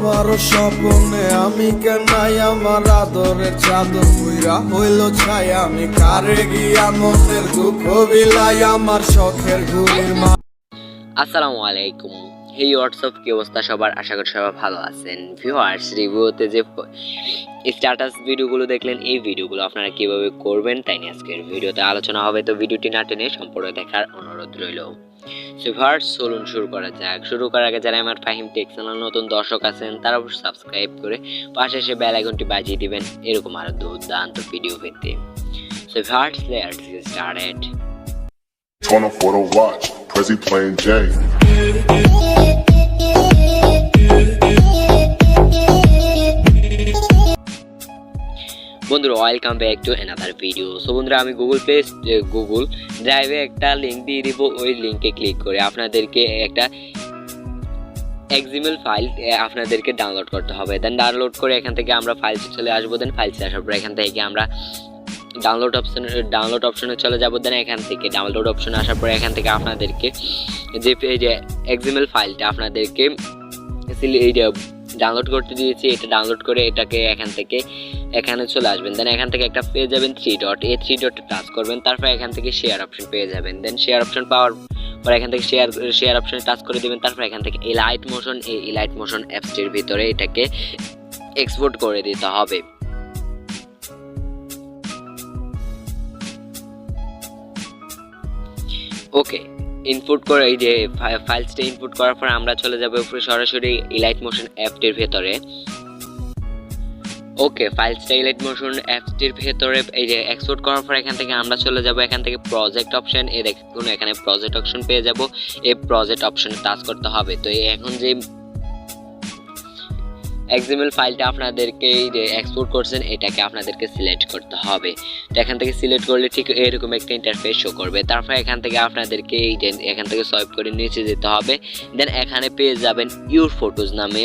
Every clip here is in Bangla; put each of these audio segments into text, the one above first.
তোমারও স্বপ্নে আমি কেনাই আমার আদরের চাদর পুইরা হইল ছাই আমি কারে গিয়া মনের দুঃখ বিলাই আমার শখের ঘুড়ির মা। আসসালামু আলাইকুম। এই হোয়াটসঅ্যাপ কি অবস্থা সবার? আশা করি সবাই ভালো আছেন। ভিউয়ার্স, রিভিউতে যে স্ট্যাটাস ভিডিওগুলো দেখলেন, এই ভিডিওগুলো আপনারা কিভাবে করবেন তাই নিয়ে আজকের ভিডিওতে আলোচনা হবে। তো ভিডিওটি না টেনে সম্পূর্ণ দেখার অনুরোধ রইল। সো ভিউয়ার্স, চলুন শুরু করা যাক। শুরু করার আগে যারা M.r Fahim Tech চ্যানেল নতুন দর্শক আছেন তারা অবশ্যই সাবস্ক্রাইব করে পাশে এসে বেল আইকনটি বাজিয়ে দিবেন এরকম আরো দুর্দান্ত ভিডিও পেতে। So viewers, let's get started. Turn up for the watch, Prezi playing Jay. বন্ধুরা, welcome back to another video. So বন্ধুরা, আমি গুগল ড্রাইভে একটা লিঙ্ক দিয়ে দিব। ওই লিঙ্কে ক্লিক করে আপনাদেরকে একটা XML ফাইল আপনাদেরকে ডাউনলোড করতে হবে। দেন ডাউনলোড করে এখান থেকে আমরা ফাইলসে চলে আসবো। দেন ফাইলসে আসার পর এখান থেকে আমরা ডাউনলোড অপশনে চলে যাব। দেন এখান থেকে ডাউনলোড অপশনে আসার পর এখান থেকে আপনাদেরকে যে XML ফাইলটা আপনাদেরকে ডাউনলোড করতে দিয়েছি, এটা ডাউনলোড করে এটাকে এখানে চলে আসবেন। দেন এখান থেকে একটা পেয়ে যাবেন 3 ডট, এই 3 ডটে টাচ করবেন। তারপর এখান থেকে শেয়ার অপশন পেয়ে যাবেন। দেন শেয়ার অপশন পাওয়ার পর এখান থেকে শেয়ার অপশনে টাচ করে দিবেন। তারপর এখান থেকে এলাইট মোশন অ্যাপসটির ভিতরে এটাকে এক্সপোর্ট করে দিতে হবে। ওকে, ইনপুট করে এই যে ফাইলসটা ইনপুট করার পর আমরা চলে যাব সরাসরি এলাইট মোশন অ্যাপটির ভেতরে। ওকে, ফাইলসটা এলাইট মোশন অ্যাপটির ভেতরে এই যে এক্সপোর্ট করার পর এখান থেকে আমরা চলে যাব এখান থেকে প্রজেক্ট অপশন। এই দেখুন এখানে প্রজেক্ট অপশন পেয়ে যাব। এই প্রজেক্ট অপশনে টাচ করতে হবে। তো এখন যে XML ফাইলটা আপনাদেরকে এক্সপোর্ট করছেন এটাকে আপনাদেরকে সিলেক্ট করতে হবে। তো এখান থেকে সিলেক্ট করলে ঠিক এরকম একটা ইন্টারফেস শো করবে। তারপর এখান থেকে আপনাদেরকে এখান থেকে সোয়াইপ করে নিচে যেতে হবে। দেন এখানে পেয়ে যাবেন ইউর ফটোজ নামে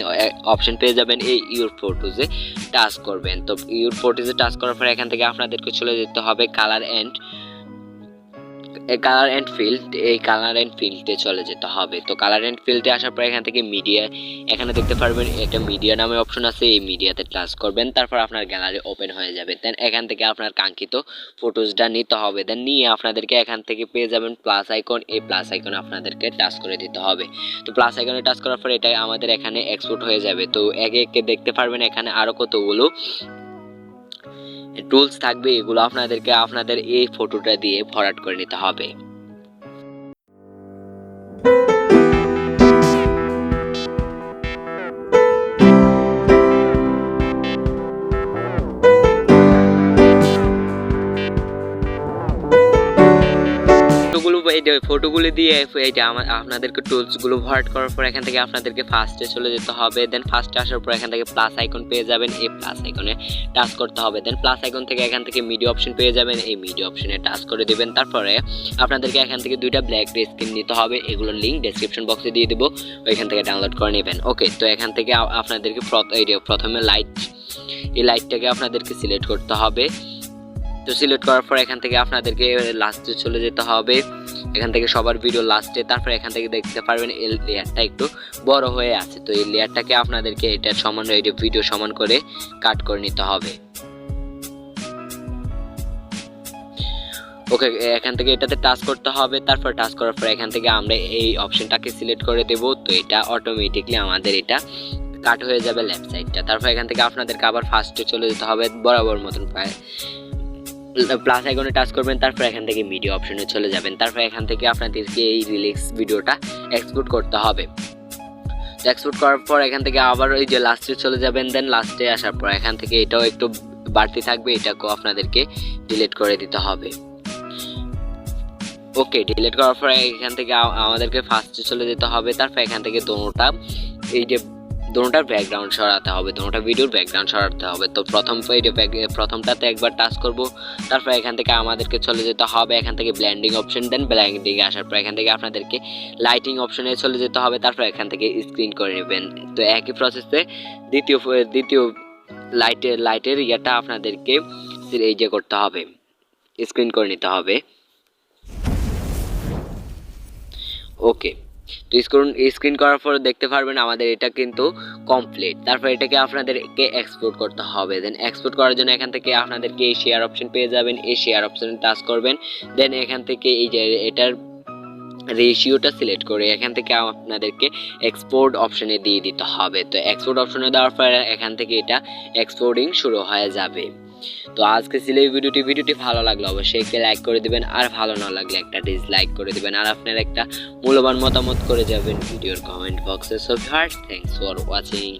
অপশন পেয়ে যাবেন। এই ইউর ফটোজে টাচ করবেন। তো ইউর ফটোজে টাচ করার পর এখান থেকে আপনাদেরকে চলে যেতে হবে কালার অ্যান্ড ফিল্ড। এই কালার অ্যান্ড ফিল্ডে চলে যেতে হবে। তো কালার অ্যান্ড ফিল্ডে আসার পর এখান থেকে মিডিয়া, এখানে দেখতে পারবেন একটা মিডিয়া নামে অপশন আছে। এই মিডিয়াতে টাচ করবেন। তারপর আপনার গ্যালারি ওপেন হয়ে যাবে। দেন এখান থেকে আপনার কাঙ্ক্ষিত ফটোজটা নিতে হবে। দেন নিয়ে আপনাদেরকে এখান থেকে পেয়ে যাবেন প্লাস আইকন। এই প্লাস আইকনে আপনাদেরকে টাচ করে দিতে হবে। তো প্লাস আইকনে টাচ করার পর এটা আমাদের এখানে এক্সপোর্ট হয়ে যাবে। তো একে একে দেখতে পারবেন এখানে আরো কতগুলো টুলস থাকবে। এগুলো আপনাদেরকে আপনাদের এই ফটোটা দিয়ে ফরওয়ার্ড করে নিতে হবে। ফটোগুলো দিয়ে আপনাদেরকে টুলসগুলো ভরাট করার পর এখান থেকে আপনাদেরকে ফার্স্টে চলে যেতে হবে। দেন ফার্স্টে আসার পর এখান থেকে প্লাস আইকন পেয়ে যাবেন। এই প্লাস আইকনে টাচ করতে হবে। দেন প্লাস আইকন থেকে এখান থেকে মিডিয়া অপশন পেয়ে যাবেন। এই মিডিয়া অপশনে টাচ করে দিবেন। তারপরে আপনাদেরকে এখান থেকে দুইটা ব্ল্যাক স্ক্রিন নিতে হবে। এগুলোর লিঙ্ক ডেসক্রিপশন বক্সে দিয়ে দেবো, ওইখান থেকে ডাউনলোড করে নেবেন। ওকে, তো এখান থেকে আপনাদেরকে প্রথমে এই লাইটটাকে আপনাদেরকে সিলেক্ট করতে হবে। তো সিলেক্ট করার পর এখান থেকে আপনাদেরকে লাস্টে চলে যেতে হবে, এখান থেকে সবার ভিডিও লাস্টে। তারপর এখান থেকে দেখতে পারবেন এই লেয়ারটা একটু বড় হয়ে আছে। তো এই লেয়ারটাকে আপনাদেরকে এটার সমান ভিডিও সমান করে কাট করে নিতে হবে। ওকে, এখান থেকে এটাতে টাচ করতে হবে। তারপর টাচ করার পর এখান থেকে আমরা এই অপশনটাকে সিলেক্ট করে দেব। তো এটা অটোমেটিকলি আমাদের এটা কাট হয়ে যাবে লেফট সাইডটা। তারপর এখান থেকে আপনাদেরকে আবার ফার্স্টে চলে যেতে হবে বরাবর মতন প্লাস আইকনে টাচ করবেন। তারপর এখান থেকে মিডিয়া অপশনে চলে যাবেন। তারপর এখান থেকে আপনাদেরকে এই রিলিক্স ভিডিওটা এক্সপোর্ট করতে হবে। তো এক্সপোর্ট করার পর এখান থেকে আবার ওই যে লাস্টে চলে যাবেন। দেন লাস্টে আসার পর এখান থেকে এটাও একটু বাড়তি থাকবে, এটাকেও আপনাদেরকে ডিলিট করে দিতে হবে। ওকে, ডিলিট করার পর এখান থেকে আমাদেরকে ফার্স্টে চলে যেতে হবে। তারপর এখান থেকে দোনোটার ব্যাকগ্রাউন্ড সরাতে হবে, দোনোটা ভিডিওর ব্যাকগ্রাউন্ড সরাতে হবে। তো প্রথমটাতে একবার টাচ করব। তারপর এখান থেকে আমাদেরকে চলে যেতে হবে এখান থেকে ব্লেন্ডিং অপশন। দেন ব্লেন্ডিং আসার পর এখান থেকে আপনাদেরকে লাইটিং অপশনে চলে যেতে হবে। তারপর এখান থেকে স্ক্রিন করে নেবেন। তো একই প্রসেসে দ্বিতীয় লাইটের ইয়েটা আপনাদেরকে এই যে করতে হবে, স্ক্রিন করে নিতে হবে। ওকে, তো স্ক্রিন করার পর দেখতে পারবেন আমাদের এটা কিন্তু কমপ্লিট। তারপর এটাকে আপনাদেরকে এক্সপোর্ট করতে হবে। দেন এক্সপোর্ট করার জন্য এখান থেকে আপনাদেরকে এই শেয়ার অপশন পেয়ে যাবেন, এই শেয়ার অপশনে টাচ করবেন। দেন এখান থেকে এই যে এটার রেশিওটা সিলেক্ট করে এখান থেকে আপনাদেরকে এক্সপোর্ট অপশনে দিয়ে দিতে হবে। তো এক্সপোর্ট অপশনে দেওয়ার পর এখান থেকে এটা এক্সপোর্টিং শুরু হয়ে যাবে। তো আজকে ছিল এই ভিডিওটি ভালো লাগলে অবশ্যই একটা লাইক করে দিবেন, আর ভালো না লাগলে একটা ডিসলাইক করে দিবেন, আর আপনার একটা মূল্যবান মতামত করে যাবেন ভিডিওর কমেন্ট বক্সে। So viewers, thanks for watching.